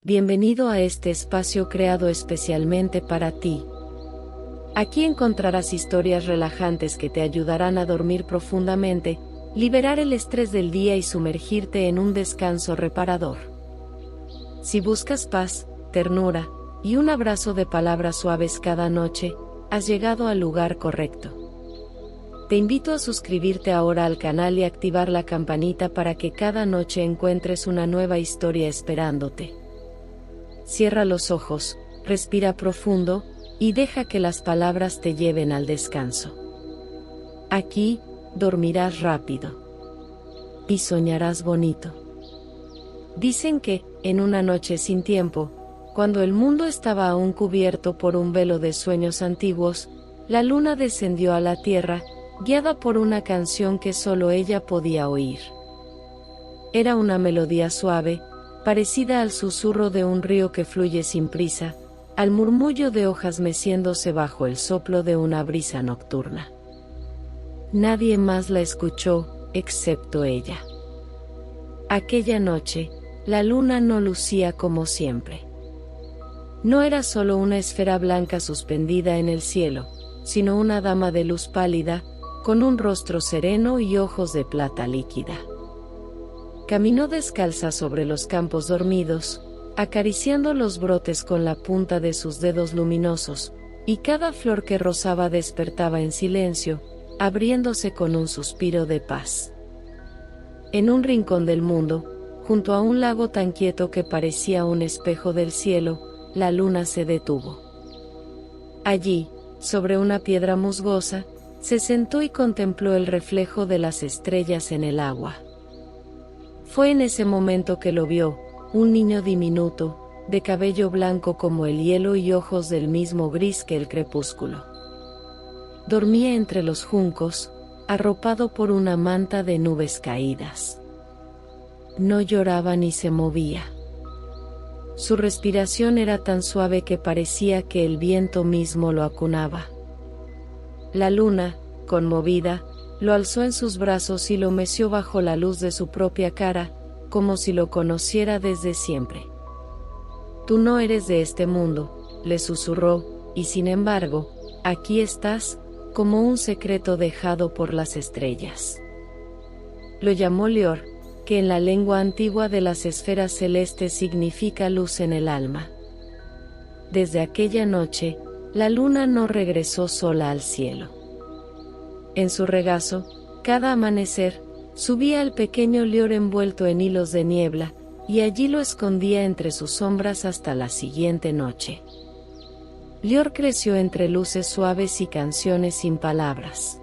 Bienvenido a este espacio creado especialmente para ti. Aquí encontrarás historias relajantes que te ayudarán a dormir profundamente, liberar el estrés del día y sumergirte en un descanso reparador. Si buscas paz, ternura y un abrazo de palabras suaves cada noche, has llegado al lugar correcto. Te invito a suscribirte ahora al canal y activar la campanita para que cada noche encuentres una nueva historia esperándote. Cierra los ojos, respira profundo, y deja que las palabras te lleven al descanso. Aquí, dormirás rápido. Y soñarás bonito. Dicen que, en una noche sin tiempo, cuando el mundo estaba aún cubierto por un velo de sueños antiguos, la luna descendió a la tierra, guiada por una canción que solo ella podía oír. Era una melodía suave, parecida al susurro de un río que fluye sin prisa, al murmullo de hojas meciéndose bajo el soplo de una brisa nocturna. Nadie más la escuchó, excepto ella. Aquella noche, la luna no lucía como siempre. No era solo una esfera blanca suspendida en el cielo, sino una dama de luz pálida, con un rostro sereno y ojos de plata líquida. Caminó descalza sobre los campos dormidos, acariciando los brotes con la punta de sus dedos luminosos, y cada flor que rozaba despertaba en silencio, abriéndose con un suspiro de paz. En un rincón del mundo, junto a un lago tan quieto que parecía un espejo del cielo, la luna se detuvo. Allí, sobre una piedra musgosa, se sentó y contempló el reflejo de las estrellas en el agua. Fue en ese momento que lo vio, un niño diminuto, de cabello blanco como el hielo y ojos del mismo gris que el crepúsculo. Dormía entre los juncos, arropado por una manta de nubes caídas. No lloraba ni se movía. Su respiración era tan suave que parecía que el viento mismo lo acunaba. La luna, conmovida, lo alzó en sus brazos y lo meció bajo la luz de su propia cara, como si lo conociera desde siempre. «Tú no eres de este mundo», le susurró, «y sin embargo, aquí estás, como un secreto dejado por las estrellas». Lo llamó Lior, que en la lengua antigua de las esferas celestes significa luz en el alma. Desde aquella noche, la luna no regresó sola al cielo. En su regazo, cada amanecer, subía el pequeño Lior envuelto en hilos de niebla, y allí lo escondía entre sus sombras hasta la siguiente noche. Lior creció entre luces suaves y canciones sin palabras.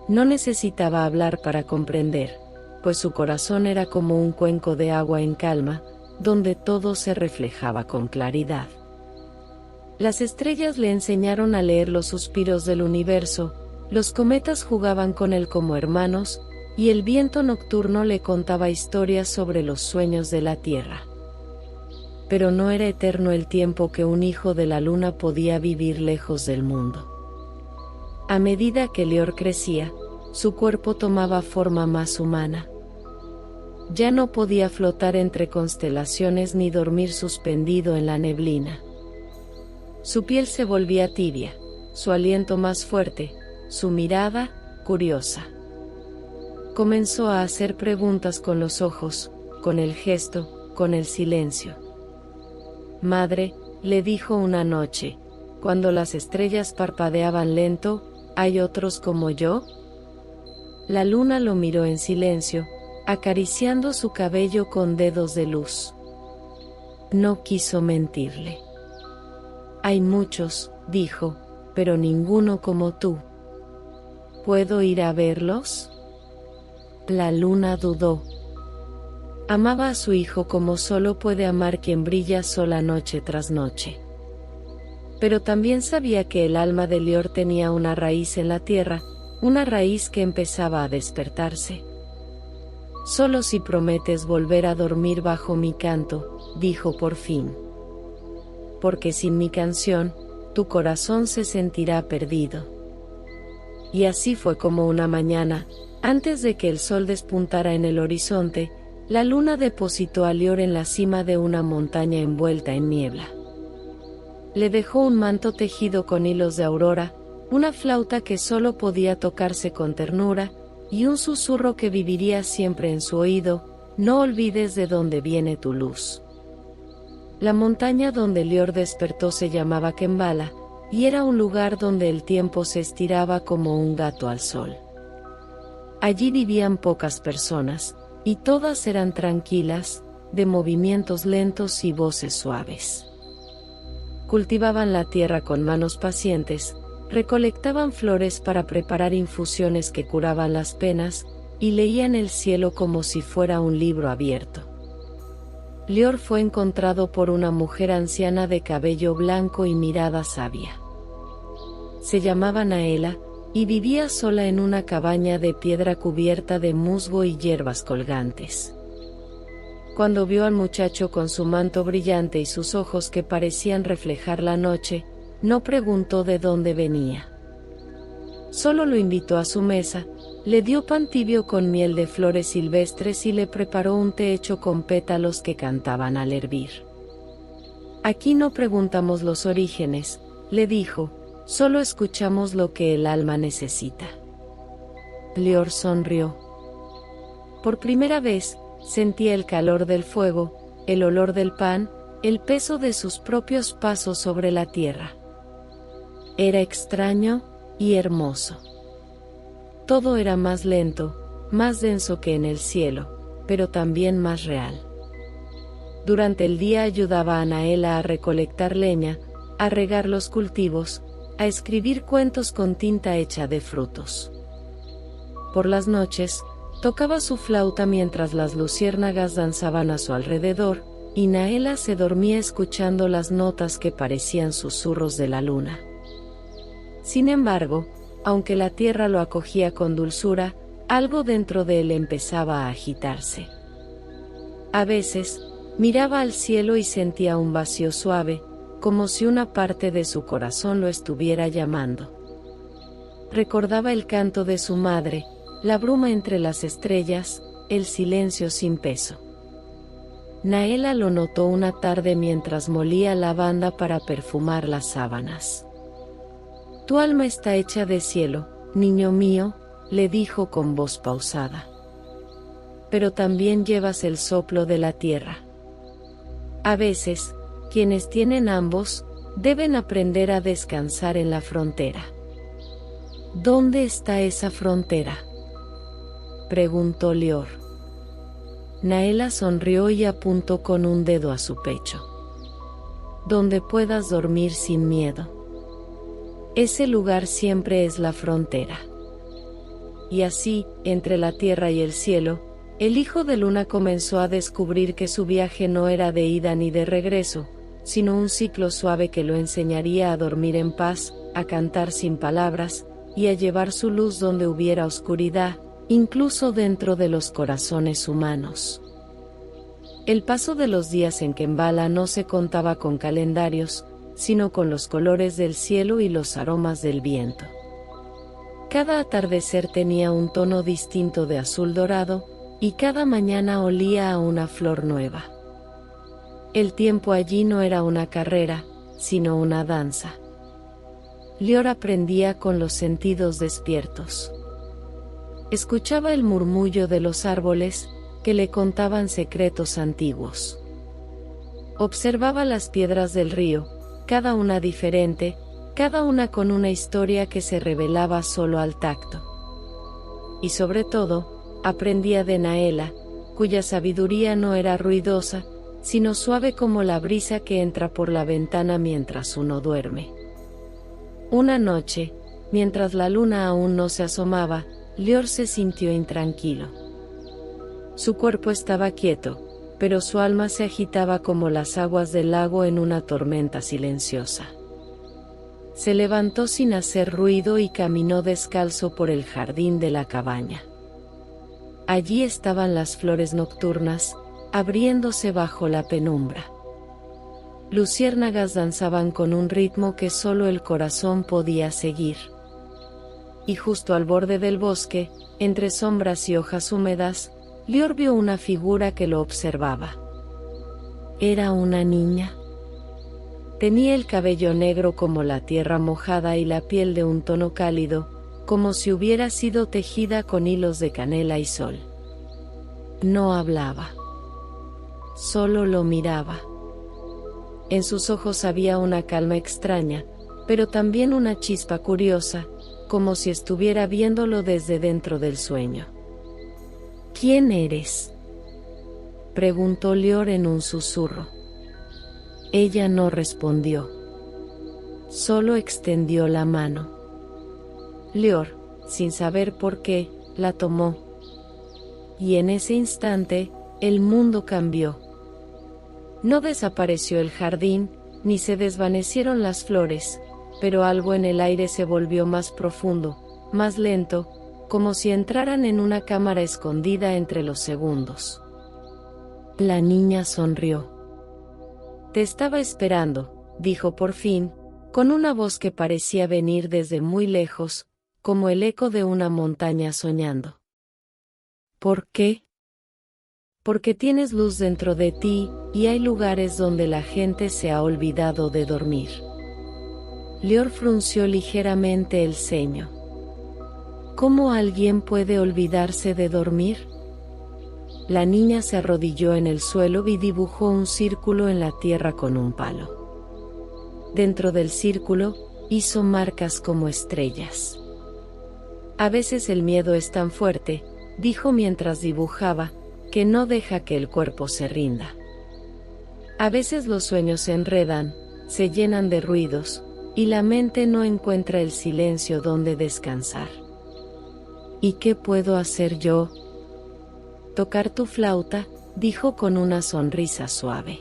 No necesitaba hablar para comprender, pues su corazón era como un cuenco de agua en calma, donde todo se reflejaba con claridad. Las estrellas le enseñaron a leer los suspiros del universo, los cometas jugaban con él como hermanos, y el viento nocturno le contaba historias sobre los sueños de la tierra. Pero no era eterno el tiempo que un hijo de la luna podía vivir lejos del mundo. A medida que Lior crecía, su cuerpo tomaba forma más humana. Ya no podía flotar entre constelaciones ni dormir suspendido en la neblina. Su piel se volvía tibia, su aliento más fuerte, su mirada, curiosa. Comenzó a hacer preguntas con los ojos, con el gesto, con el silencio. «Madre», le dijo una noche, cuando las estrellas parpadeaban lento, «¿hay otros como yo?». La luna lo miró en silencio, acariciando su cabello con dedos de luz. No quiso mentirle. «Hay muchos», dijo, «pero ninguno como tú». «¿Puedo ir a verlos?». La luna dudó. Amaba a su hijo como solo puede amar quien brilla sola noche tras noche. Pero también sabía que el alma de Lior tenía una raíz en la tierra, una raíz que empezaba a despertarse. «Solo si prometes volver a dormir bajo mi canto», dijo por fin. «Porque sin mi canción, tu corazón se sentirá perdido». Y así fue como una mañana, antes de que el sol despuntara en el horizonte, la luna depositó a Lior en la cima de una montaña envuelta en niebla. Le dejó un manto tejido con hilos de aurora, una flauta que solo podía tocarse con ternura, y un susurro que viviría siempre en su oído: no olvides de dónde viene tu luz. La montaña donde Lior despertó se llamaba Kembala, y era un lugar donde el tiempo se estiraba como un gato al sol. Allí vivían pocas personas, y todas eran tranquilas, de movimientos lentos y voces suaves. Cultivaban la tierra con manos pacientes, recolectaban flores para preparar infusiones que curaban las penas, y leían el cielo como si fuera un libro abierto. Lior fue encontrado por una mujer anciana de cabello blanco y mirada sabia. Se llamaba Naela, y vivía sola en una cabaña de piedra cubierta de musgo y hierbas colgantes. Cuando vio al muchacho con su manto brillante y sus ojos que parecían reflejar la noche, no preguntó de dónde venía. Solo lo invitó a su mesa, le dio pan tibio con miel de flores silvestres y le preparó un té hecho con pétalos que cantaban al hervir. Aquí no preguntamos los orígenes, le dijo, solo escuchamos lo que el alma necesita. Lior sonrió. Por primera vez, sentía el calor del fuego, el olor del pan, el peso de sus propios pasos sobre la tierra. Era extraño y hermoso. Todo era más lento, más denso que en el cielo, pero también más real. Durante el día ayudaba a Naela a recolectar leña, a regar los cultivos, a escribir cuentos con tinta hecha de frutos. Por las noches, tocaba su flauta mientras las luciérnagas danzaban a su alrededor, y Naela se dormía escuchando las notas que parecían susurros de la luna. Sin embargo, aunque la tierra lo acogía con dulzura, algo dentro de él empezaba a agitarse. A veces, miraba al cielo y sentía un vacío suave, como si una parte de su corazón lo estuviera llamando. Recordaba el canto de su madre, la bruma entre las estrellas, el silencio sin peso. Naela lo notó una tarde mientras molía lavanda para perfumar las sábanas. Tu alma está hecha de cielo, niño mío, le dijo con voz pausada. Pero también llevas el soplo de la tierra. A veces, quienes tienen ambos, deben aprender a descansar en la frontera. ¿Dónde está esa frontera?, preguntó Lior. Naela sonrió y apuntó con un dedo a su pecho. Donde puedas dormir sin miedo. Ese lugar siempre es la frontera. Y así, entre la tierra y el cielo, el hijo de Luna comenzó a descubrir que su viaje no era de ida ni de regreso, sino un ciclo suave que lo enseñaría a dormir en paz, a cantar sin palabras, y a llevar su luz donde hubiera oscuridad, incluso dentro de los corazones humanos. El paso de los días en Kembala no se contaba con calendarios, sino con los colores del cielo y los aromas del viento. Cada atardecer tenía un tono distinto de azul dorado, y cada mañana olía a una flor nueva. El tiempo allí no era una carrera, sino una danza. Lior aprendía con los sentidos despiertos. Escuchaba el murmullo de los árboles, que le contaban secretos antiguos. Observaba las piedras del río, cada una diferente, cada una con una historia que se revelaba solo al tacto. Y sobre todo, aprendía de Naela, cuya sabiduría no era ruidosa, sino suave como la brisa que entra por la ventana mientras uno duerme. Una noche, mientras la luna aún no se asomaba, Lior se sintió intranquilo. Su cuerpo estaba quieto, pero su alma se agitaba como las aguas del lago en una tormenta silenciosa. Se levantó sin hacer ruido y caminó descalzo por el jardín de la cabaña. Allí estaban las flores nocturnas, abriéndose bajo la penumbra. Luciérnagas danzaban con un ritmo que solo el corazón podía seguir. Y justo al borde del bosque, entre sombras y hojas húmedas, Lior vio una figura que lo observaba. Era una niña. Tenía el cabello negro como la tierra mojada y la piel de un tono cálido, como si hubiera sido tejida con hilos de canela y sol. No hablaba. Solo lo miraba. En sus ojos había una calma extraña, pero también una chispa curiosa, como si estuviera viéndolo desde dentro del sueño. ¿Quién eres?, preguntó Lior en un susurro. Ella no respondió. Solo extendió la mano. Lior, sin saber por qué, la tomó. Y en ese instante, el mundo cambió. No desapareció el jardín, ni se desvanecieron las flores, pero algo en el aire se volvió más profundo, más lento, como si entraran en una cámara escondida entre los segundos. La niña sonrió. Te estaba esperando, dijo por fin, con una voz que parecía venir desde muy lejos, como el eco de una montaña soñando. ¿Por qué? Porque tienes luz dentro de ti, y hay lugares donde la gente se ha olvidado de dormir. Lior frunció ligeramente el ceño. ¿Cómo alguien puede olvidarse de dormir? La niña se arrodilló en el suelo y dibujó un círculo en la tierra con un palo. Dentro del círculo, hizo marcas como estrellas. A veces el miedo es tan fuerte, dijo mientras dibujaba, que no deja que el cuerpo se rinda. A veces los sueños se enredan, se llenan de ruidos, y la mente no encuentra el silencio donde descansar. ¿Y qué puedo hacer yo? Tocar tu flauta, dijo con una sonrisa suave.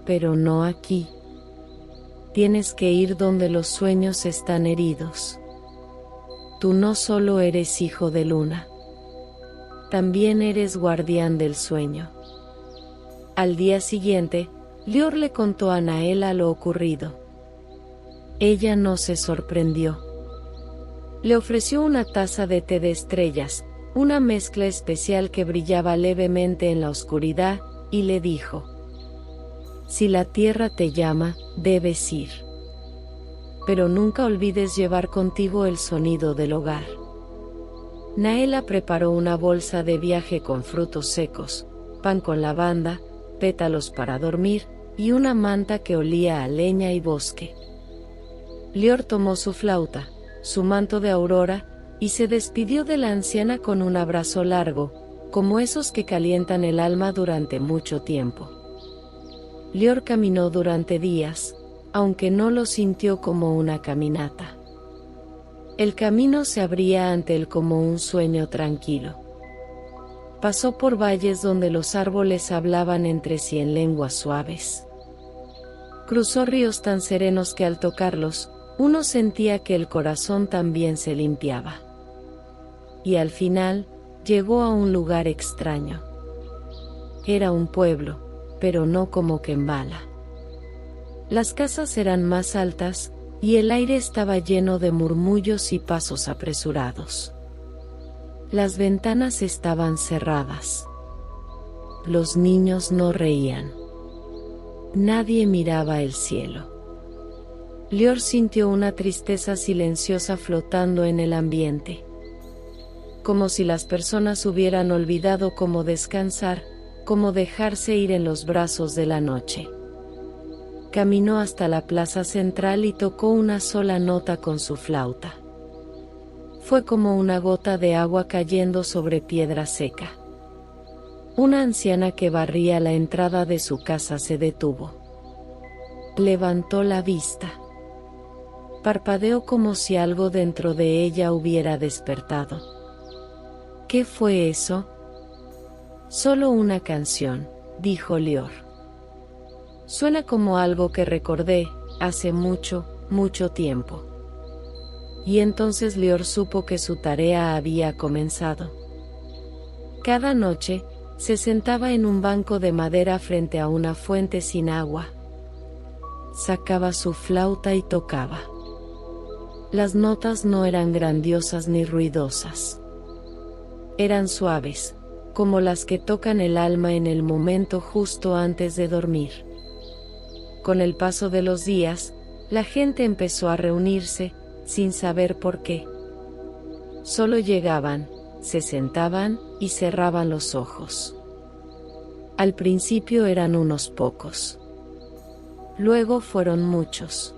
Pero no aquí. Tienes que ir donde los sueños están heridos. Tú no solo eres hijo de Luna. También eres guardián del sueño. Al día siguiente, Lior le contó a Naela lo ocurrido. Ella no se sorprendió. Le ofreció una taza de té de estrellas, una mezcla especial que brillaba levemente en la oscuridad, y le dijo: si la tierra te llama, debes ir. Pero nunca olvides llevar contigo el sonido del hogar. Naela preparó una bolsa de viaje con frutos secos, pan con lavanda, pétalos para dormir, y una manta que olía a leña y bosque. Lior tomó su flauta, su manto de aurora, y se despidió de la anciana con un abrazo largo, como esos que calientan el alma durante mucho tiempo. Lior caminó durante días, aunque no lo sintió como una caminata. El camino se abría ante él como un sueño tranquilo. Pasó por valles donde los árboles hablaban entre sí en lenguas suaves. Cruzó ríos tan serenos que al tocarlos, uno sentía que el corazón también se limpiaba. Y al final, llegó a un lugar extraño. Era un pueblo, pero no como Kembala. Las casas eran más altas, y el aire estaba lleno de murmullos y pasos apresurados. Las ventanas estaban cerradas. Los niños no reían. Nadie miraba el cielo. Lior sintió una tristeza silenciosa flotando en el ambiente. Como si las personas hubieran olvidado cómo descansar, cómo dejarse ir en los brazos de la noche. Caminó hasta la plaza central y tocó una sola nota con su flauta. Fue como una gota de agua cayendo sobre piedra seca. Una anciana que barría la entrada de su casa se detuvo. Levantó la vista. Parpadeó como si algo dentro de ella hubiera despertado. ¿Qué fue eso? Solo una canción, dijo Lior. Suena como algo que recordé, hace mucho, mucho tiempo. Y entonces Lior supo que su tarea había comenzado. Cada noche, se sentaba en un banco de madera frente a una fuente sin agua. Sacaba su flauta y tocaba. Las notas no eran grandiosas ni ruidosas. Eran suaves, como las que tocan el alma en el momento justo antes de dormir. Con el paso de los días, la gente empezó a reunirse, sin saber por qué. Solo llegaban, se sentaban y cerraban los ojos. Al principio eran unos pocos. Luego fueron muchos.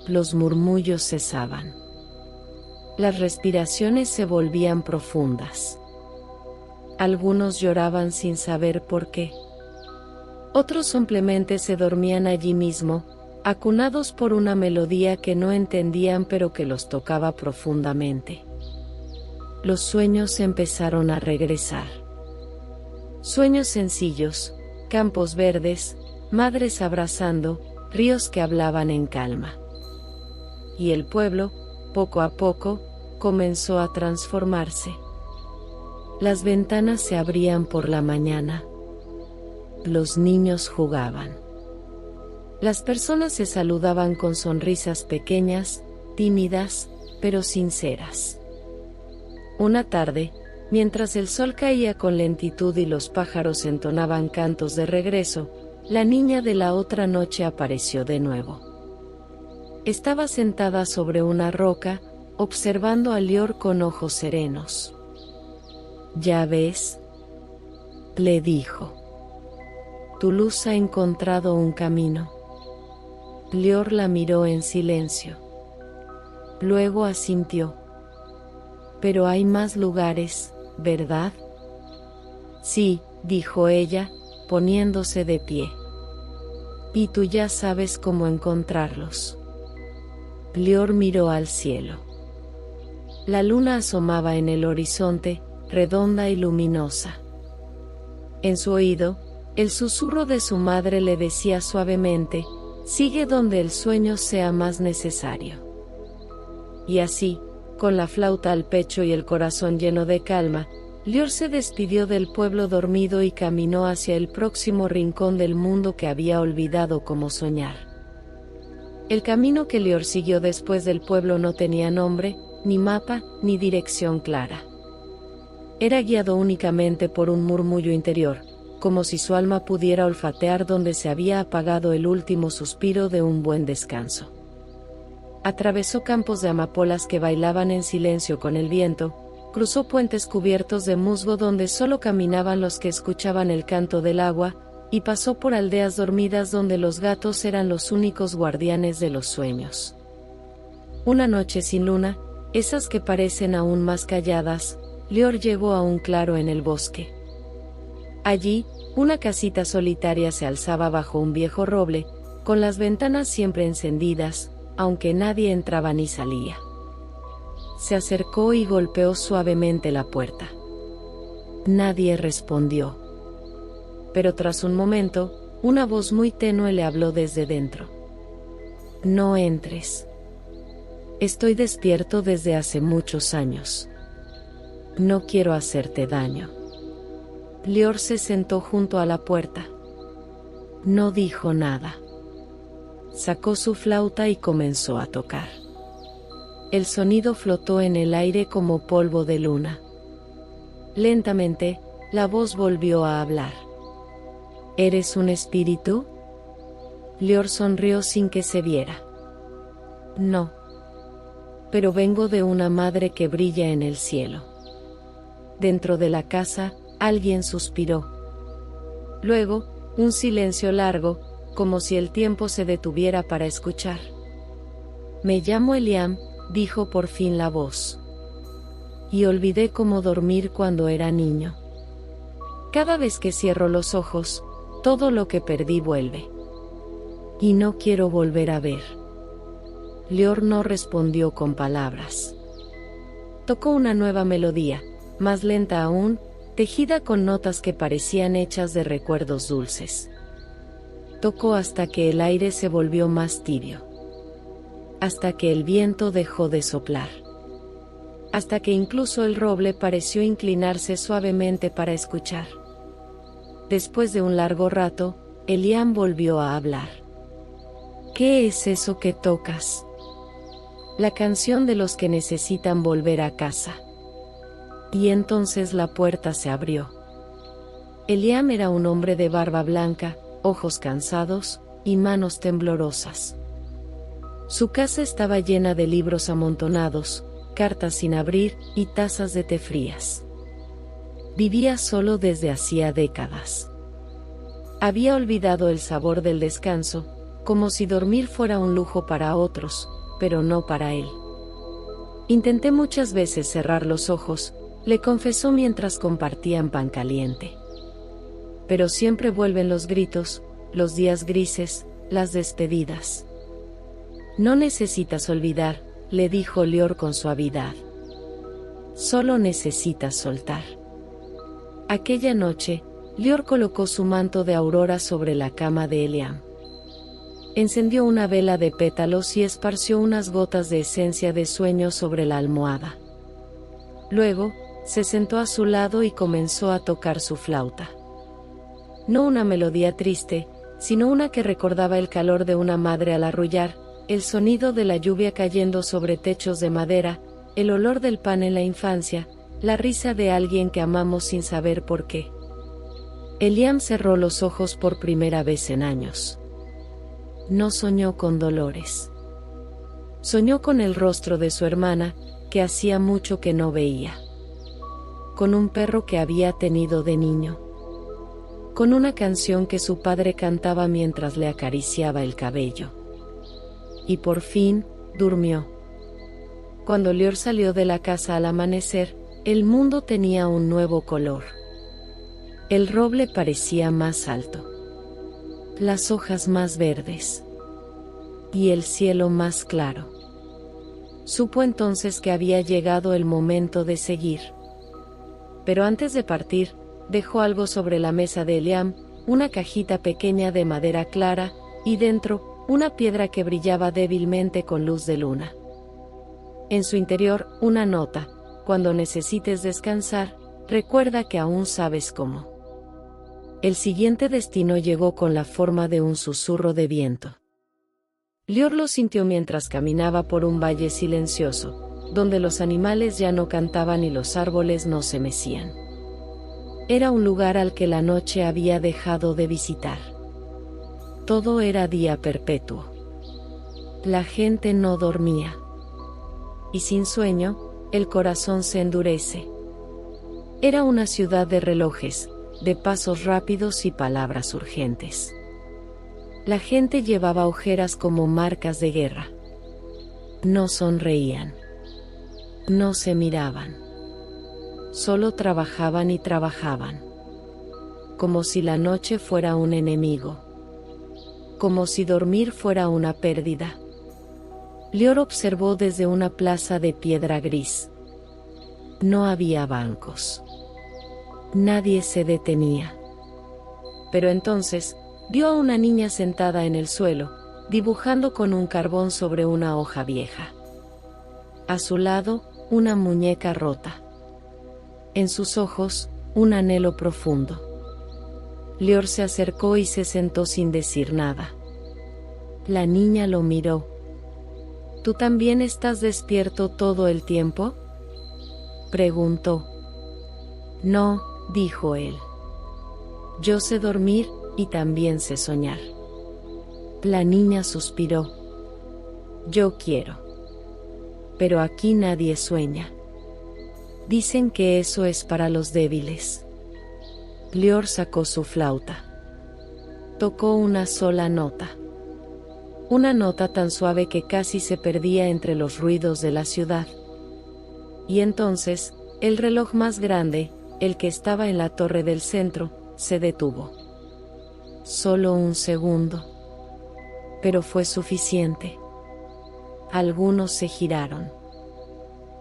Los murmullos cesaban. Las respiraciones se volvían profundas. Algunos lloraban sin saber por qué. Otros simplemente se dormían allí mismo, acunados por una melodía que no entendían pero que los tocaba profundamente. Los sueños empezaron a regresar. Sueños sencillos, campos verdes, madres abrazando, ríos que hablaban en calma. Y el pueblo, poco a poco, comenzó a transformarse. Las ventanas se abrían por la mañana. Los niños jugaban. Las personas se saludaban con sonrisas pequeñas, tímidas, pero sinceras. Una tarde, mientras el sol caía con lentitud y los pájaros entonaban cantos de regreso, la niña de la otra noche apareció de nuevo. Estaba sentada sobre una roca, observando a Lior con ojos serenos. «¿Ya ves?», le dijo. «Tu luz ha encontrado un camino». Lior la miró en silencio. Luego asintió. «Pero hay más lugares, ¿verdad?». «Sí», dijo ella, poniéndose de pie. «Y tú ya sabes cómo encontrarlos». Lior miró al cielo. La luna asomaba en el horizonte, redonda y luminosa. En su oído, el susurro de su madre le decía suavemente: «Sigue donde el sueño sea más necesario». Y así, con la flauta al pecho y el corazón lleno de calma, Lior se despidió del pueblo dormido y caminó hacia el próximo rincón del mundo que había olvidado cómo soñar. El camino que Lior siguió después del pueblo no tenía nombre, ni mapa, ni dirección clara. Era guiado únicamente por un murmullo interior, como si su alma pudiera olfatear donde se había apagado el último suspiro de un buen descanso. Atravesó campos de amapolas que bailaban en silencio con el viento, cruzó puentes cubiertos de musgo donde solo caminaban los que escuchaban el canto del agua, y pasó por aldeas dormidas donde los gatos eran los únicos guardianes de los sueños. Una noche sin luna, esas que parecen aún más calladas, Lior llegó a un claro en el bosque. Allí, una casita solitaria se alzaba bajo un viejo roble, con las ventanas siempre encendidas, aunque nadie entraba ni salía. Se acercó y golpeó suavemente la puerta. Nadie respondió. Pero tras un momento, una voz muy tenue le habló desde dentro. «No entres. Estoy despierto desde hace muchos años. No quiero hacerte daño». Lior se sentó junto a la puerta. No dijo nada. Sacó su flauta y comenzó a tocar. El sonido flotó en el aire como polvo de luna. Lentamente, la voz volvió a hablar. «¿Eres un espíritu?». Lior sonrió sin que se viera. «No. Pero vengo de una madre que brilla en el cielo». Dentro de la casa, alguien suspiró. Luego, un silencio largo, como si el tiempo se detuviera para escuchar. «Me llamo Eliam», dijo por fin la voz. «Y olvidé cómo dormir cuando era niño. Cada vez que cierro los ojos, todo lo que perdí vuelve. Y no quiero volver a ver». Lior no respondió con palabras. Tocó una nueva melodía, más lenta aún, tejida con notas que parecían hechas de recuerdos dulces. Tocó hasta que el aire se volvió más tibio. Hasta que el viento dejó de soplar. Hasta que incluso el roble pareció inclinarse suavemente para escuchar. Después de un largo rato, Eliam volvió a hablar. «¿Qué es eso que tocas?». «La canción de los que necesitan volver a casa». Y entonces la puerta se abrió. Eliam era un hombre de barba blanca, ojos cansados, y manos temblorosas. Su casa estaba llena de libros amontonados, cartas sin abrir, y tazas de té frías. Vivía solo desde hacía décadas. Había olvidado el sabor del descanso, como si dormir fuera un lujo para otros, pero no para él. Intenté muchas veces cerrar los ojos, le confesó mientras compartían pan caliente. Pero siempre vuelven los gritos, los días grises, las despedidas. No necesitas olvidar, le dijo Lior con suavidad. Solo necesitas soltar. Aquella noche, Lior colocó su manto de aurora sobre la cama de Eliam. Encendió una vela de pétalos y esparció unas gotas de esencia de sueño sobre la almohada. Luego, se sentó a su lado y comenzó a tocar su flauta. No una melodía triste, sino una que recordaba el calor de una madre al arrullar, el sonido de la lluvia cayendo sobre techos de madera, el olor del pan en la infancia, la risa de alguien que amamos sin saber por qué. Eliam cerró los ojos por primera vez en años. No soñó con Dolores. Soñó con el rostro de su hermana, que hacía mucho que no veía. Con un perro que había tenido de niño. Con una canción que su padre cantaba mientras le acariciaba el cabello. Y por fin, durmió. Cuando Lior salió de la casa al amanecer, el mundo tenía un nuevo color. El roble parecía más alto. Las hojas más verdes. Y el cielo más claro. Supo entonces que había llegado el momento de seguir. Pero antes de partir, dejó algo sobre la mesa de Eliam, una cajita pequeña de madera clara, y dentro, una piedra que brillaba débilmente con luz de luna. En su interior, una nota: cuando necesites descansar, recuerda que aún sabes cómo. El siguiente destino llegó con la forma de un susurro de viento. Lior lo sintió mientras caminaba por un valle silencioso, donde los animales ya no cantaban y los árboles no se mecían. Era un lugar al que la noche había dejado de visitar. Todo era día perpetuo. La gente no dormía. Y sin sueño, el corazón se endurece. Era una ciudad de relojes, de pasos rápidos y palabras urgentes. La gente llevaba ojeras como marcas de guerra. No sonreían. No se miraban. Solo trabajaban y trabajaban. Como si la noche fuera un enemigo. Como si dormir fuera una pérdida. Lior observó desde una plaza de piedra gris. No había bancos. Nadie se detenía. Pero entonces, vio a una niña sentada en el suelo, dibujando con un carbón sobre una hoja vieja. A su lado, una muñeca rota. En sus ojos, un anhelo profundo. Lior se acercó y se sentó sin decir nada. La niña lo miró. ¿Tú también estás despierto todo el tiempo?, preguntó. No, dijo él. Yo sé dormir, y también sé soñar. La niña suspiró. Yo quiero. Pero aquí nadie sueña. Dicen que eso es para los débiles. Lior sacó su flauta. Tocó una sola nota. Una nota tan suave que casi se perdía entre los ruidos de la ciudad. Y entonces, el reloj más grande, el que estaba en la torre del centro, se detuvo. Solo un segundo. Pero fue suficiente. Algunos se giraron.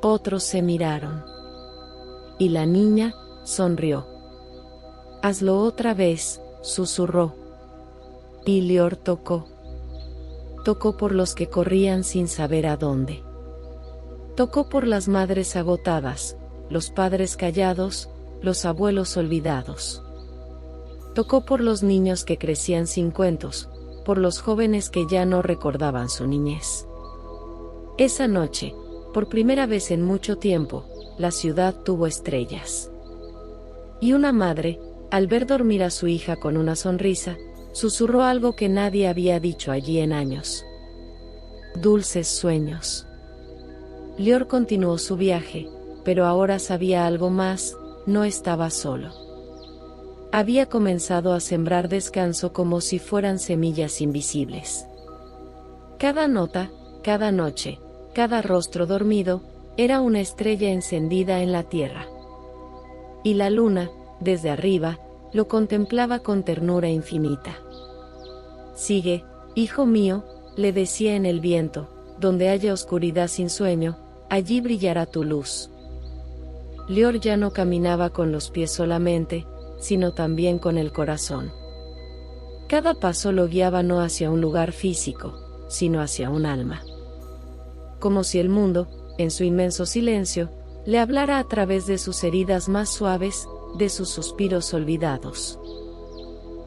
Otros se miraron. Y la niña sonrió. Hazlo otra vez, susurró. Y Lior tocó. Tocó por los que corrían sin saber a dónde. Tocó por las madres agotadas, los padres callados, los abuelos olvidados. Tocó por los niños que crecían sin cuentos, por los jóvenes que ya no recordaban su niñez. Esa noche, por primera vez en mucho tiempo, la ciudad tuvo estrellas. Y una madre, al ver dormir a su hija con una sonrisa, susurró algo que nadie había dicho allí en años. Dulces sueños. Lior continuó su viaje, pero ahora sabía algo más, no estaba solo. Había comenzado a sembrar descanso como si fueran semillas invisibles. Cada nota, cada noche, cada rostro dormido, era una estrella encendida en la tierra. Y la luna, desde arriba, lo contemplaba con ternura infinita. Sigue, hijo mío, le decía en el viento, donde haya oscuridad sin sueño, allí brillará tu luz. Lior ya no caminaba con los pies solamente, sino también con el corazón. Cada paso lo guiaba no hacia un lugar físico, sino hacia un alma. Como si el mundo, en su inmenso silencio, le hablara a través de sus heridas más suaves, de sus suspiros olvidados.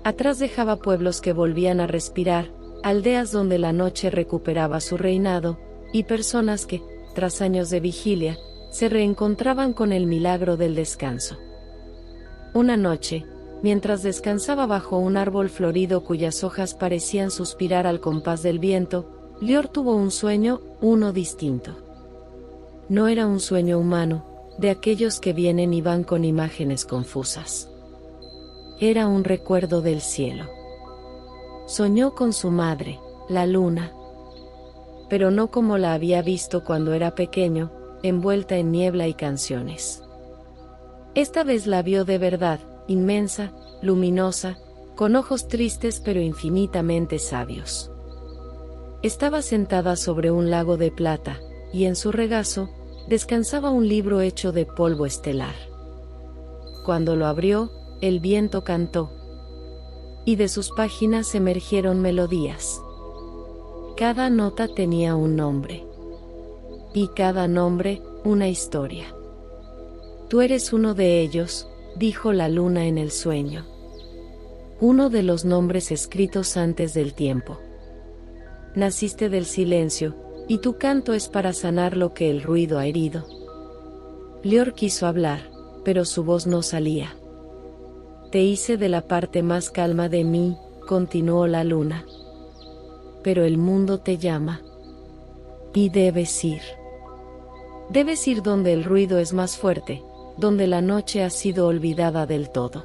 Atrás dejaba pueblos que volvían a respirar, aldeas donde la noche recuperaba su reinado, y personas que, tras años de vigilia, se reencontraban con el milagro del descanso. Una noche, mientras descansaba bajo un árbol florido cuyas hojas parecían suspirar al compás del viento, Lior tuvo un sueño, uno distinto. No era un sueño humano, de aquellos que vienen y van con imágenes confusas. Era un recuerdo del cielo. Soñó con su madre, la luna. Pero no como la había visto cuando era pequeño, envuelta en niebla y canciones. Esta vez la vio de verdad, inmensa, luminosa, con ojos tristes pero infinitamente sabios. Estaba sentada sobre un lago de plata, y en su regazo, descansaba un libro hecho de polvo estelar. Cuando lo abrió, el viento cantó, y de sus páginas emergieron melodías. Cada nota tenía un nombre, y cada nombre, una historia. Tú eres uno de ellos, dijo la luna en el sueño. Uno de los nombres escritos antes del tiempo. Naciste del silencio, y tu canto es para sanar lo que el ruido ha herido. Lior quiso hablar, pero su voz no salía. Te hice de la parte más calma de mí, continuó la luna. Pero el mundo te llama. Y debes ir. Debes ir donde el ruido es más fuerte, donde la noche ha sido olvidada del todo.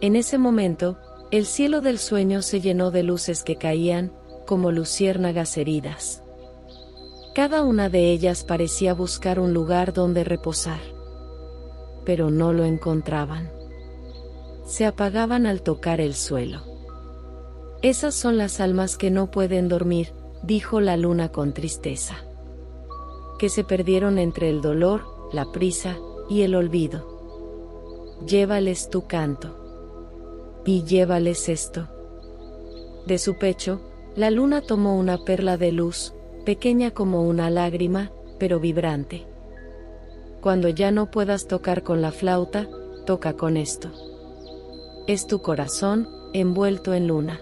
En ese momento, el cielo del sueño se llenó de luces que caían, como luciérnagas heridas. Cada una de ellas parecía buscar un lugar donde reposar. Pero no lo encontraban. Se apagaban al tocar el suelo. Esas son las almas que no pueden dormir, dijo la luna con tristeza. Que se perdieron entre el dolor, la prisa y el olvido. Llévales tu canto. Y llévales esto. De su pecho, la luna tomó una perla de luz, pequeña como una lágrima, pero vibrante. Cuando ya no puedas tocar con la flauta, toca con esto. Es tu corazón, envuelto en luna.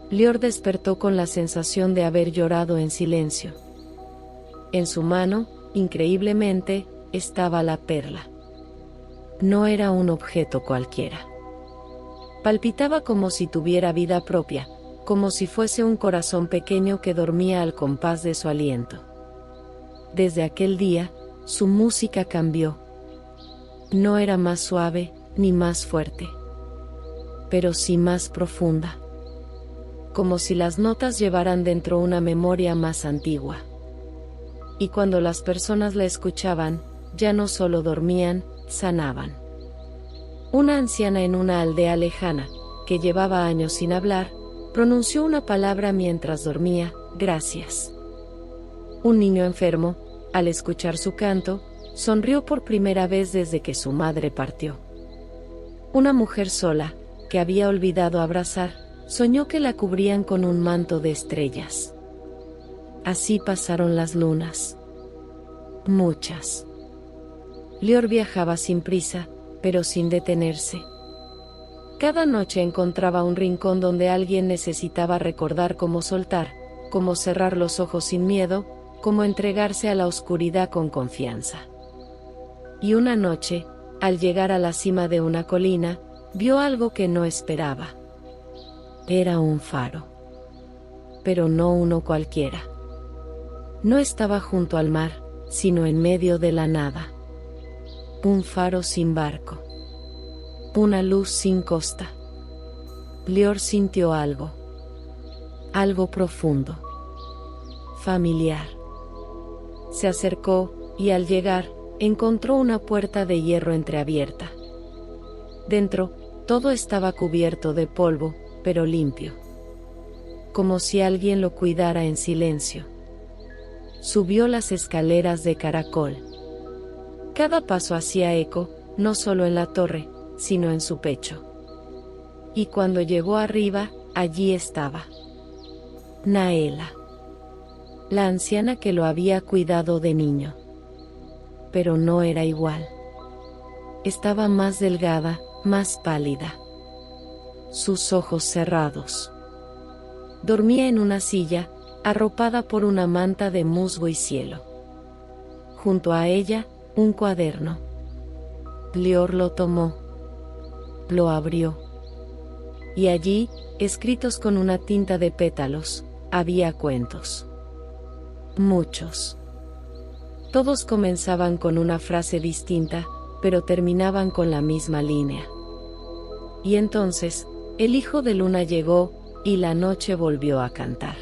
Lior despertó con la sensación de haber llorado en silencio. En su mano, increíblemente, estaba la perla. No era un objeto cualquiera. Palpitaba como si tuviera vida propia, como si fuese un corazón pequeño que dormía al compás de su aliento. Desde aquel día, su música cambió. No era más suave, ni más fuerte, pero sí más profunda. Como si las notas llevaran dentro una memoria más antigua. Y cuando las personas la escuchaban, ya no solo dormían, sanaban. Una anciana en una aldea lejana, que llevaba años sin hablar, pronunció una palabra mientras dormía: gracias. Un niño enfermo, al escuchar su canto, sonrió por primera vez desde que su madre partió. Una mujer sola, que había olvidado abrazar, soñó que la cubrían con un manto de estrellas. Así pasaron las lunas. Muchas. Lior viajaba sin prisa, pero sin detenerse. Cada noche encontraba un rincón donde alguien necesitaba recordar cómo soltar, cómo cerrar los ojos sin miedo, cómo entregarse a la oscuridad con confianza. Y una noche, al llegar a la cima de una colina, vio algo que no esperaba. Era un faro. Pero no uno cualquiera. No estaba junto al mar, sino en medio de la nada. Un faro sin barco. Una luz sin costa. Lior sintió algo. Algo profundo. Familiar. Se acercó, y al llegar, encontró una puerta de hierro entreabierta. Dentro, todo estaba cubierto de polvo, pero limpio. Como si alguien lo cuidara en silencio. Subió las escaleras de caracol. Cada paso hacía eco, no solo en la torre, sino en su pecho. Y cuando llegó arriba, allí estaba Naela, la anciana que lo había cuidado de niño. Pero no era igual. Estaba más delgada, más pálida. Sus ojos cerrados. Dormía en una silla, arropada por una manta de musgo y cielo. Junto a ella, un cuaderno. Lior lo tomó. Lo abrió. Y allí, escritos con una tinta de pétalos, había cuentos. Muchos. Todos comenzaban con una frase distinta, pero terminaban con la misma línea. Y entonces, el hijo de Luna llegó, y la noche volvió a cantar.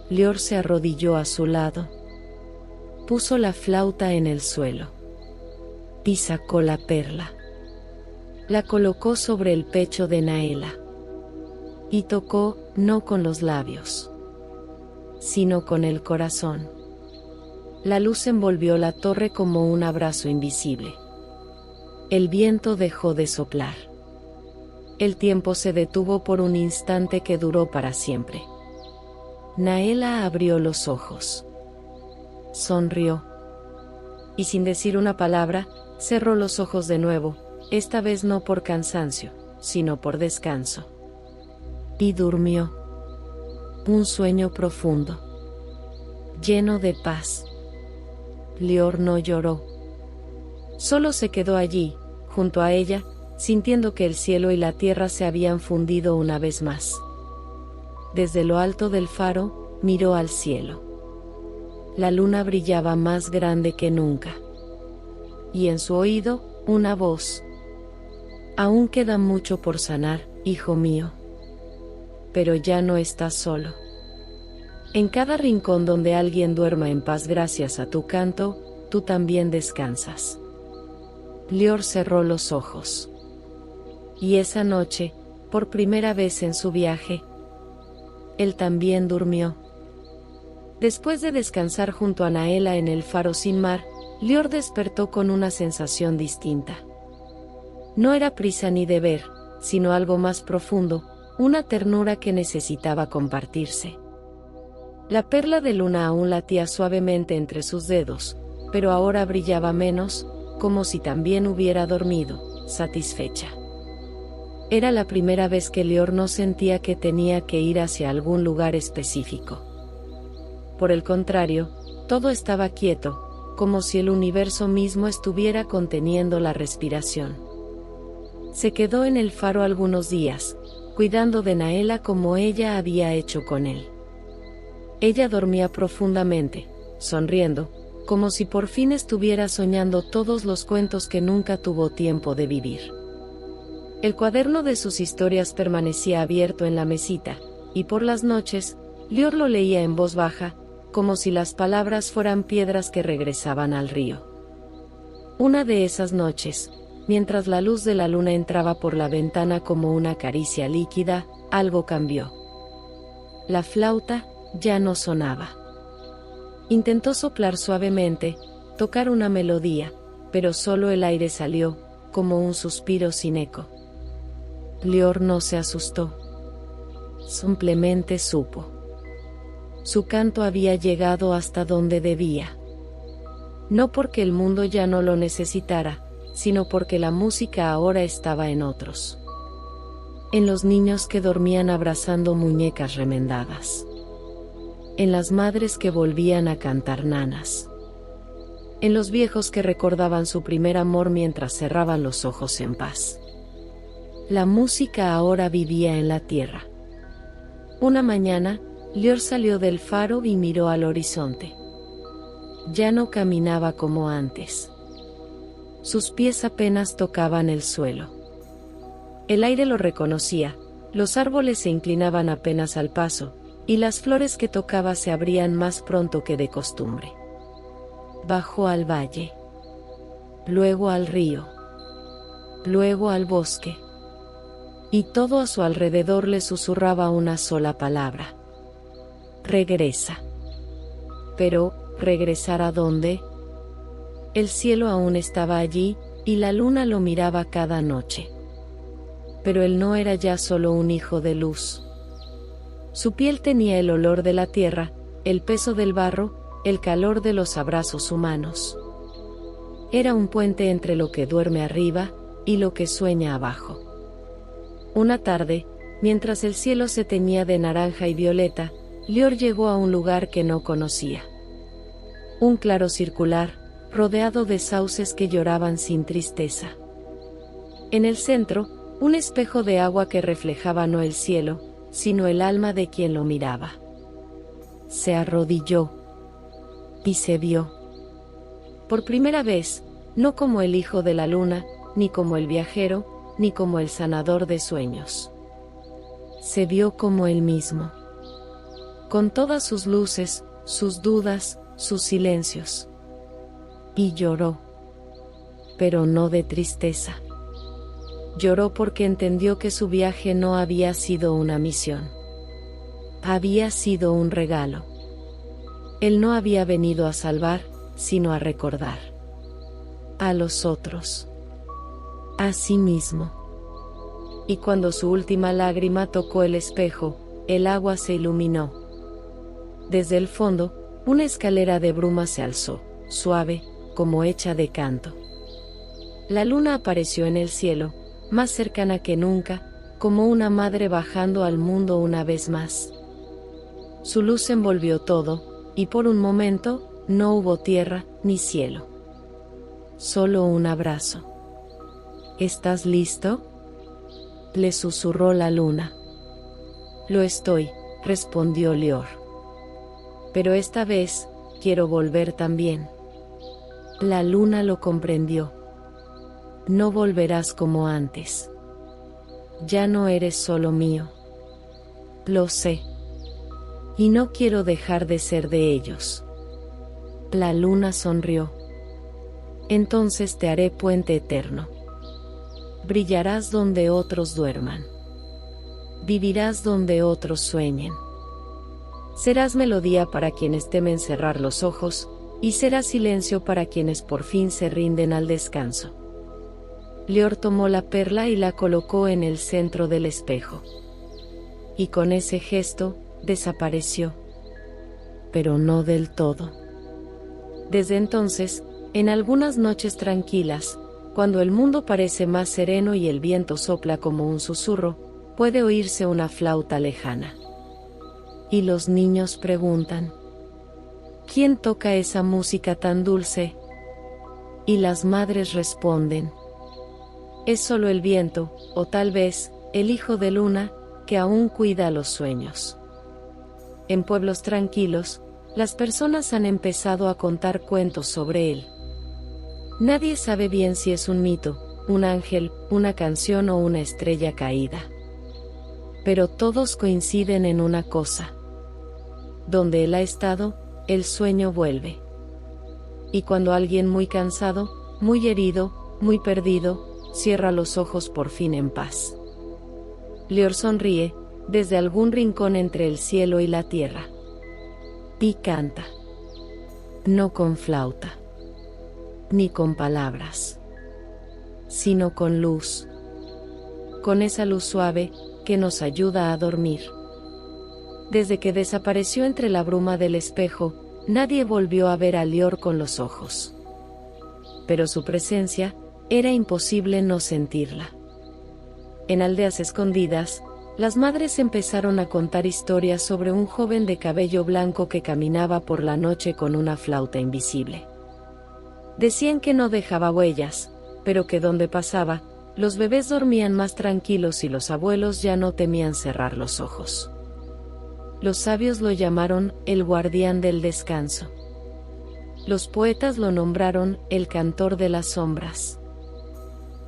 Lior se arrodilló a su lado. Puso la flauta en el suelo. Y sacó la perla. La colocó sobre el pecho de Naela. Y tocó, no con los labios, sino con el corazón. La luz envolvió la torre como un abrazo invisible. El viento dejó de soplar. El tiempo se detuvo por un instante que duró para siempre. Naela abrió los ojos. Sonrió. Y sin decir una palabra, cerró los ojos de nuevo, esta vez no por cansancio, sino por descanso. Y durmió. Un sueño profundo. Lleno de paz. Lior no lloró. Solo se quedó allí, junto a ella, sintiendo que el cielo y la tierra se habían fundido una vez más. Desde lo alto del faro, miró al cielo. La luna brillaba más grande que nunca. Y en su oído, una voz. Aún queda mucho por sanar, hijo mío. Pero ya no estás solo. En cada rincón donde alguien duerma en paz gracias a tu canto, tú también descansas. Lior cerró los ojos. Y esa noche, por primera vez en su viaje, él también durmió. Después de descansar junto a Naela en el faro sin mar, Lior despertó con una sensación distinta. No era prisa ni deber, sino algo más profundo, una ternura que necesitaba compartirse. La perla de luna aún latía suavemente entre sus dedos, pero ahora brillaba menos, como si también hubiera dormido, satisfecha. Era la primera vez que Lior no sentía que tenía que ir hacia algún lugar específico. Por el contrario, todo estaba quieto, como si el universo mismo estuviera conteniendo la respiración. Se quedó en el faro algunos días, cuidando de Naela como ella había hecho con él. Ella dormía profundamente, sonriendo, como si por fin estuviera soñando todos los cuentos que nunca tuvo tiempo de vivir. El cuaderno de sus historias permanecía abierto en la mesita, y por las noches, Lior lo leía en voz baja, como si las palabras fueran piedras que regresaban al río. Una de esas noches, mientras la luz de la luna entraba por la ventana como una caricia líquida, algo cambió. La flauta ya no sonaba. Intentó soplar suavemente, tocar una melodía, pero solo el aire salió, como un suspiro sin eco. Lior no se asustó. Simplemente supo. Su canto había llegado hasta donde debía. No porque el mundo ya no lo necesitara, sino porque la música ahora estaba en otros. En los niños que dormían abrazando muñecas remendadas. En las madres que volvían a cantar nanas. en los viejos que recordaban su primer amor mientras cerraban los ojos en paz. La música ahora vivía en la tierra. Una mañana, Lior salió del faro y miró al horizonte. Ya no caminaba como antes. Sus pies apenas tocaban el suelo. El aire lo reconocía, los árboles se inclinaban apenas al paso, y las flores que tocaba se abrían más pronto que de costumbre. Bajó al valle, luego al río, luego al bosque, y todo a su alrededor le susurraba una sola palabra: regresa. Pero, ¿regresar a dónde? El cielo aún estaba allí, y la luna lo miraba cada noche. Pero él no era ya solo un hijo de luz. Su piel tenía el olor de la tierra, el peso del barro, el calor de los abrazos humanos. Era un puente entre lo que duerme arriba y lo que sueña abajo. Una tarde, mientras el cielo se teñía de naranja y violeta, Lior llegó a un lugar que no conocía. Un claro circular, rodeado de sauces que lloraban sin tristeza. En el centro, un espejo de agua que reflejaba no el cielo, sino el alma de quien lo miraba. Se arrodilló y se vio. Por primera vez, no como el hijo de la luna, ni como el viajero, ni como el sanador de sueños. Se vio como él mismo. Con todas sus luces, sus dudas, sus silencios. Y lloró. Pero no de tristeza. Lloró porque entendió que su viaje no había sido una misión. Había sido un regalo. Él no había venido a salvar, sino a recordar. A los otros. A sí mismo. Y cuando su última lágrima tocó el espejo, el agua se iluminó. Desde el fondo, una escalera de bruma se alzó, suave, como hecha de canto. La luna apareció en el cielo, más cercana que nunca, como una madre bajando al mundo una vez más. Su luz envolvió todo, y por un momento, no hubo tierra, ni cielo. Solo un abrazo. ¿Estás listo?, le susurró la luna. Lo estoy, respondió Lior. Pero esta vez, quiero volver también. La luna lo comprendió. No volverás como antes. Ya no eres solo mío. Lo sé. Y no quiero dejar de ser de ellos. La luna sonrió. Entonces te haré puente eterno. Brillarás donde otros duerman. Vivirás donde otros sueñen. Serás melodía para quienes temen cerrar los ojos, y serás silencio para quienes por fin se rinden al descanso. Lior tomó la perla y la colocó en el centro del espejo. Y con ese gesto, desapareció. Pero no del todo. Desde entonces, en algunas noches tranquilas, cuando el mundo parece más sereno y el viento sopla como un susurro, puede oírse una flauta lejana. Y los niños preguntan: ¿quién toca esa música tan dulce? Y las madres responden: es solo el viento, o tal vez, el hijo de luna, que aún cuida los sueños. En pueblos tranquilos, las personas han empezado a contar cuentos sobre él. Nadie sabe bien si es un mito, un ángel, una canción o una estrella caída. Pero todos coinciden en una cosa: donde él ha estado, el sueño vuelve. Y cuando alguien muy cansado, muy herido, muy perdido, cierra los ojos por fin en paz, Lior sonríe, desde algún rincón entre el cielo y la tierra. Y canta. No con flauta. Ni con palabras. Sino con luz. Con esa luz suave, que nos ayuda a dormir. Desde que desapareció entre la bruma del espejo, nadie volvió a ver a Lior con los ojos. Pero su presencia, era imposible no sentirla. En aldeas escondidas, las madres empezaron a contar historias sobre un joven de cabello blanco que caminaba por la noche con una flauta invisible. Decían que no dejaba huellas, pero que donde pasaba, los bebés dormían más tranquilos y los abuelos ya no temían cerrar los ojos. Los sabios lo llamaron el guardián del descanso. Los poetas lo nombraron el cantor de las sombras.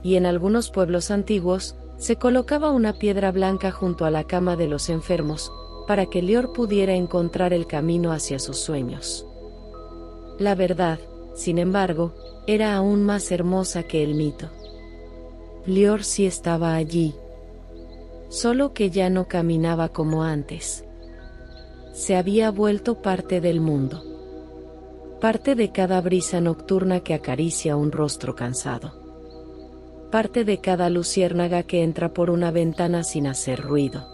Y en algunos pueblos antiguos, se colocaba una piedra blanca junto a la cama de los enfermos, para que Lior pudiera encontrar el camino hacia sus sueños. La verdad, sin embargo, era aún más hermosa que el mito. Lior sí estaba allí, solo que ya no caminaba como antes. Se había vuelto parte del mundo, parte de cada brisa nocturna que acaricia un rostro cansado, parte de cada luciérnaga que entra por una ventana sin hacer ruido,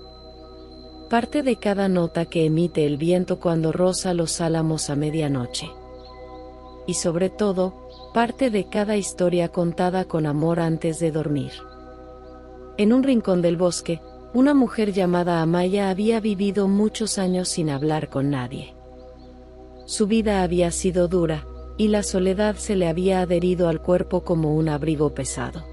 parte de cada nota que emite el viento cuando roza los álamos a medianoche. Y sobre todo, parte de cada historia contada con amor antes de dormir. En un rincón del bosque, una mujer llamada Amaya había vivido muchos años sin hablar con nadie. Su vida había sido dura, y la soledad se le había adherido al cuerpo como un abrigo pesado.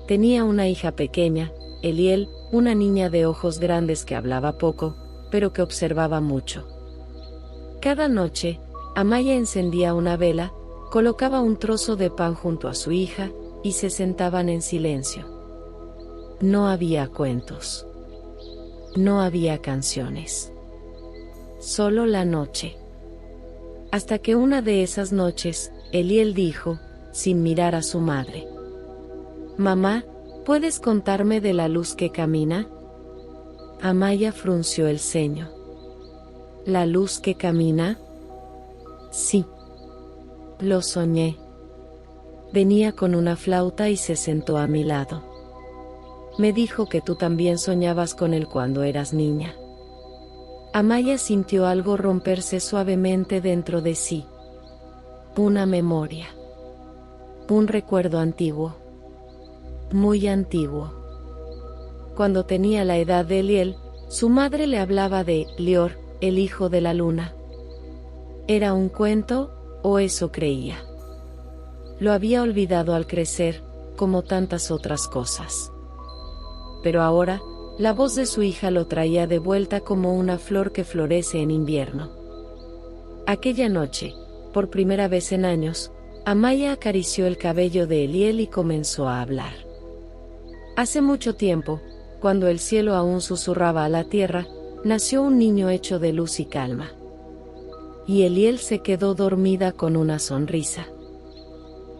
Tenía una hija pequeña, Eliel, una niña de ojos grandes que hablaba poco, pero que observaba mucho. Cada noche, Amaya encendía una vela, colocaba un trozo de pan junto a su hija, y se sentaban en silencio. No había cuentos. No había canciones. Solo la noche. Hasta que una de esas noches, Eliel dijo, sin mirar a su madre: «Mamá, ¿puedes contarme de la luz que camina?». Amaya frunció el ceño. «¿La luz que camina?». «Sí. Lo soñé. Venía con una flauta y se sentó a mi lado. Me dijo que tú también soñabas con él cuando eras niña». Amaya sintió algo romperse suavemente dentro de sí. Una memoria. Un recuerdo antiguo. Muy antiguo. Cuando tenía la edad de Eliel, su madre le hablaba de Lior, el hijo de la luna. ¿Era un cuento, o eso creía? Lo había olvidado al crecer, como tantas otras cosas. Pero ahora, la voz de su hija lo traía de vuelta como una flor que florece en invierno. Aquella noche, por primera vez en años, Amaya acarició el cabello de Eliel y comenzó a hablar. Hace mucho tiempo, cuando el cielo aún susurraba a la tierra, nació un niño hecho de luz y calma. Y Eliel se quedó dormida con una sonrisa.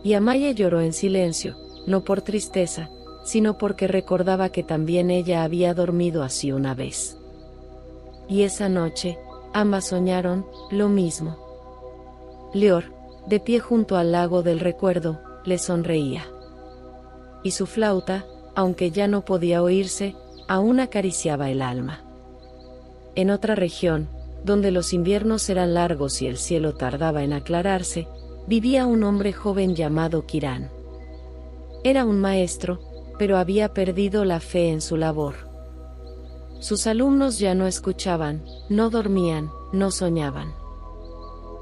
Y Amaya lloró en silencio, no por tristeza, sino porque recordaba que también ella había dormido así una vez. Y esa noche, ambas soñaron lo mismo. Lior, de pie junto al lago del recuerdo, le sonreía. Y su flauta, aunque ya no podía oírse, aún acariciaba el alma. En otra región, donde los inviernos eran largos y el cielo tardaba en aclararse, vivía un hombre joven llamado Kiran. Era un maestro, pero había perdido la fe en su labor. Sus alumnos ya no escuchaban, no dormían, no soñaban.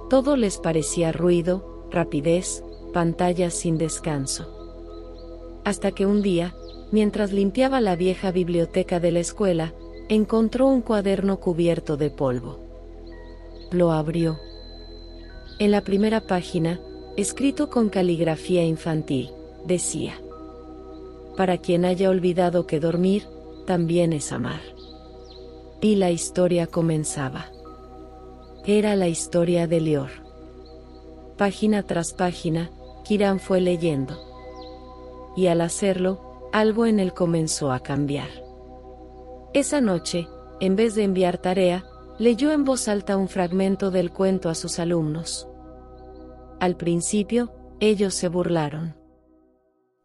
Todo les parecía ruido, rapidez, pantallas sin descanso. Hasta que un día, mientras limpiaba la vieja biblioteca de la escuela, encontró un cuaderno cubierto de polvo. Lo abrió. En la primera página, escrito con caligrafía infantil, decía: «Para quien haya olvidado que dormir, también es amar». Y la historia comenzaba. Era la historia de Lior. Página tras página, Kiran fue leyendo. Y al hacerlo, algo en él comenzó a cambiar. Esa noche, en vez de enviar tarea, leyó en voz alta un fragmento del cuento a sus alumnos. Al principio, ellos se burlaron.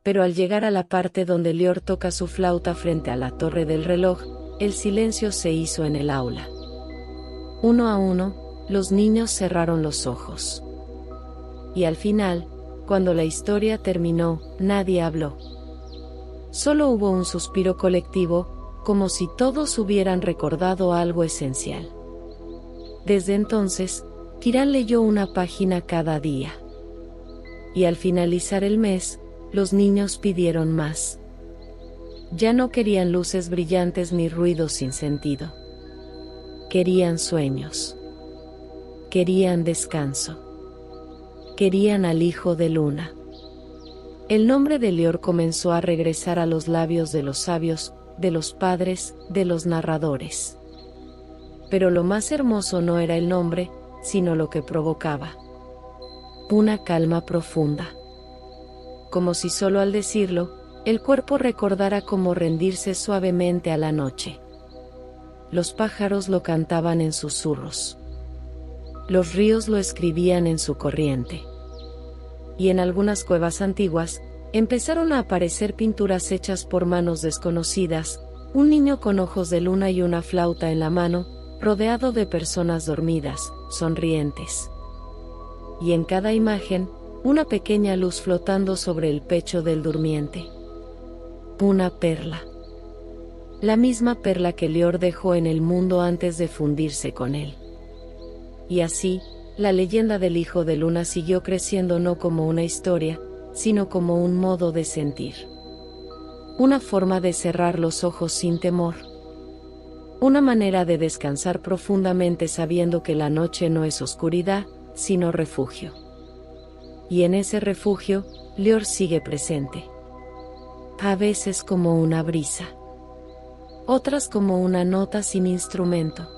Pero al llegar a la parte donde Lior toca su flauta frente a la torre del reloj, el silencio se hizo en el aula. Uno a uno, los niños cerraron los ojos. Y al final, cuando la historia terminó, nadie habló. Solo hubo un suspiro colectivo, como si todos hubieran recordado algo esencial. Desde entonces, Kiran leyó una página cada día. y al finalizar el mes, los niños pidieron más. Ya no querían luces brillantes ni ruidos sin sentido. Querían sueños. Querían descanso. Querían al hijo de Luna. El nombre de Lior comenzó a regresar a los labios de los sabios, de los padres, de los narradores. Pero lo más hermoso no era el nombre, sino lo que provocaba. Una calma profunda. Como si solo al decirlo, el cuerpo recordara cómo rendirse suavemente a la noche. Los pájaros lo cantaban en susurros. Los ríos lo escribían en su corriente. Y en algunas cuevas antiguas, empezaron a aparecer pinturas hechas por manos desconocidas, un niño con ojos de luna y una flauta en la mano, rodeado de personas dormidas, sonrientes. Y en cada imagen, una pequeña luz flotando sobre el pecho del durmiente. Una perla. La misma perla que Lior dejó en el mundo antes de fundirse con él. Y así, la leyenda del hijo de Luna siguió creciendo no como una historia, sino como un modo de sentir. Una forma de cerrar los ojos sin temor. Una manera de descansar profundamente sabiendo que la noche no es oscuridad, sino refugio. Y en ese refugio, Lior sigue presente. A veces como una brisa. Otras como una nota sin instrumento.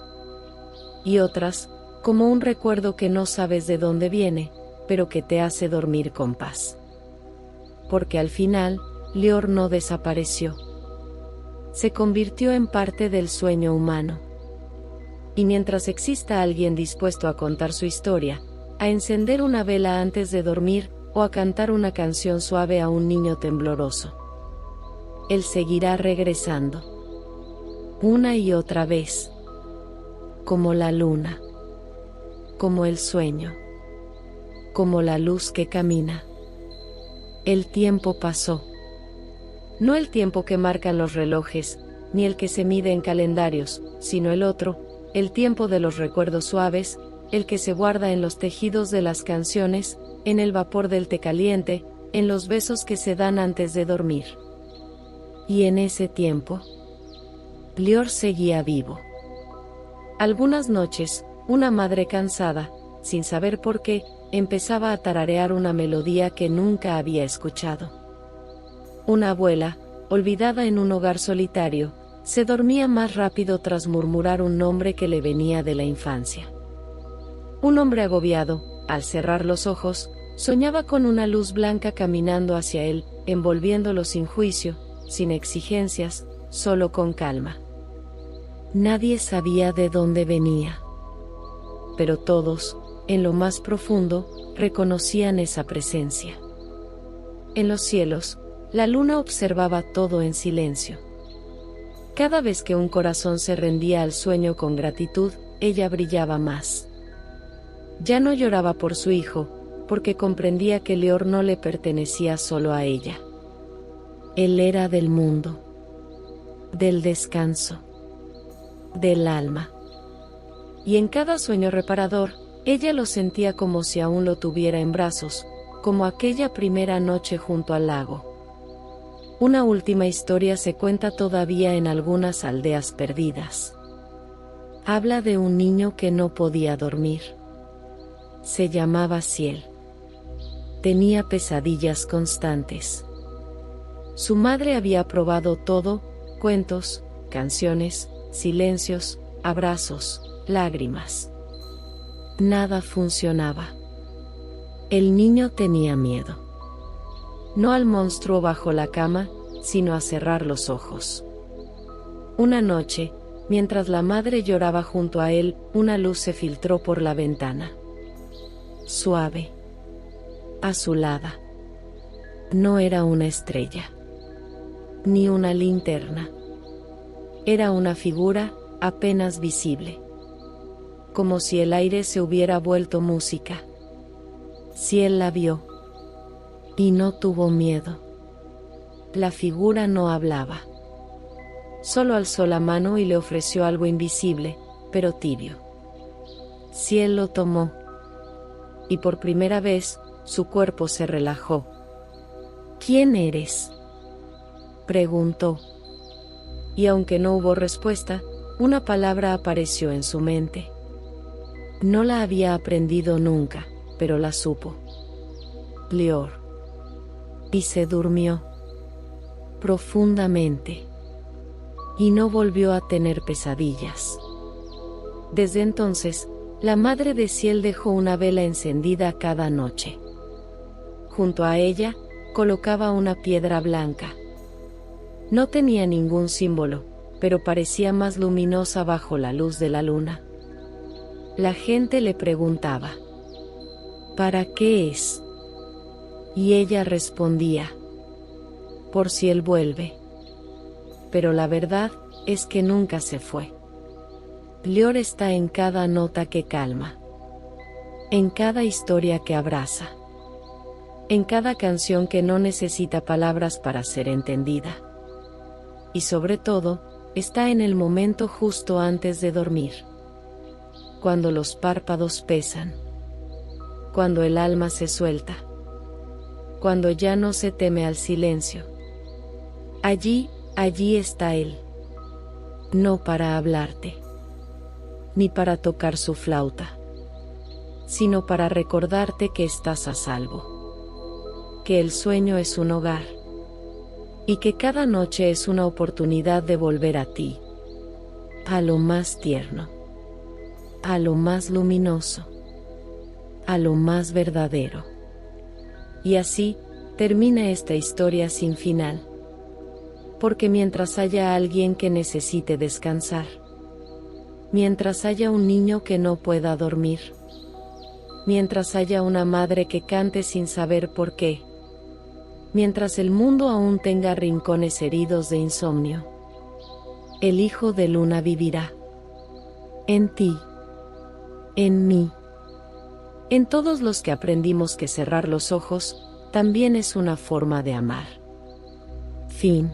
Y otras, como un recuerdo que no sabes de dónde viene, pero que te hace dormir con paz. Porque al final, Lior no desapareció. Se convirtió en parte del sueño humano. Y mientras exista alguien dispuesto a contar su historia, a encender una vela antes de dormir, o a cantar una canción suave a un niño tembloroso, él seguirá regresando. Una y otra vez. Como la luna. Como el sueño. Como la luz que camina. El tiempo pasó. No el tiempo que marcan los relojes, ni el que se mide en calendarios, sino el otro, el tiempo de los recuerdos suaves, el que se guarda en los tejidos de las canciones, en el vapor del té caliente, en los besos que se dan antes de dormir. Y en ese tiempo, Lior seguía vivo. Algunas noches, una madre cansada, sin saber por qué, empezaba a tararear una melodía que nunca había escuchado. Una abuela, olvidada en un hogar solitario, se dormía más rápido tras murmurar un nombre que le venía de la infancia. Un hombre agobiado, al cerrar los ojos, soñaba con una luz blanca caminando hacia él, envolviéndolo sin juicio, sin exigencias, solo con calma. Nadie sabía de dónde venía. Pero todos, en lo más profundo, reconocían esa presencia. En los cielos, la luna observaba todo en silencio. Cada vez que un corazón se rendía al sueño con gratitud, ella brillaba más. Ya no lloraba por su hijo, porque comprendía que Lior no le pertenecía solo a ella. Él era del mundo, del descanso, del alma. Y en cada sueño reparador, ella lo sentía como si aún lo tuviera en brazos, como aquella primera noche junto al lago. Una última historia se cuenta todavía en algunas aldeas perdidas. Habla de un niño que no podía dormir. Se llamaba Ciel. Tenía pesadillas constantes. Su madre había probado todo, cuentos, canciones, silencios, abrazos, lágrimas. Nada funcionaba. El niño tenía miedo. No al monstruo bajo la cama, sino a cerrar los ojos. Una noche, mientras la madre lloraba junto a él, una luz se filtró por la ventana. Suave. Azulada. No era una estrella. Ni una linterna. Era una figura, apenas visible. Como si el aire se hubiera vuelto música. Ciel la vio. Y no tuvo miedo. La figura no hablaba. Solo alzó la mano y le ofreció algo invisible, pero tibio. Ciel lo tomó. Y por primera vez, su cuerpo se relajó. ¿Quién eres?, preguntó. Y aunque no hubo respuesta, una palabra apareció en su mente. No la había aprendido nunca, pero la supo. Lior. Y se durmió profundamente. Y no volvió a tener pesadillas. Desde entonces, la Madre de Ciel dejó una vela encendida cada noche. Junto a ella, colocaba una piedra blanca. No tenía ningún símbolo, pero parecía más luminosa bajo la luz de la luna. La gente le preguntaba: ¿para qué es? Y ella respondía: por si él vuelve. Pero la verdad es que nunca se fue. Lior está en cada nota que calma, en cada historia que abraza, en cada canción que no necesita palabras para ser entendida. Y sobre todo, está en el momento justo antes de dormir. Cuando los párpados pesan. Cuando el alma se suelta. Cuando ya no se teme al silencio. Allí está Él. No para hablarte, ni para tocar su flauta, sino para recordarte que estás a salvo. Que el sueño es un hogar. Y que cada noche es una oportunidad de volver a ti. A lo más tierno. A lo más luminoso. A lo más verdadero. Y así, termina esta historia sin final. Porque mientras haya alguien que necesite descansar, mientras haya un niño que no pueda dormir, mientras haya una madre que cante sin saber por qué, mientras el mundo aún tenga rincones heridos de insomnio, el Hijo de Luna vivirá. En ti, en mí, en todos los que aprendimos que cerrar los ojos también es una forma de amar. Fin.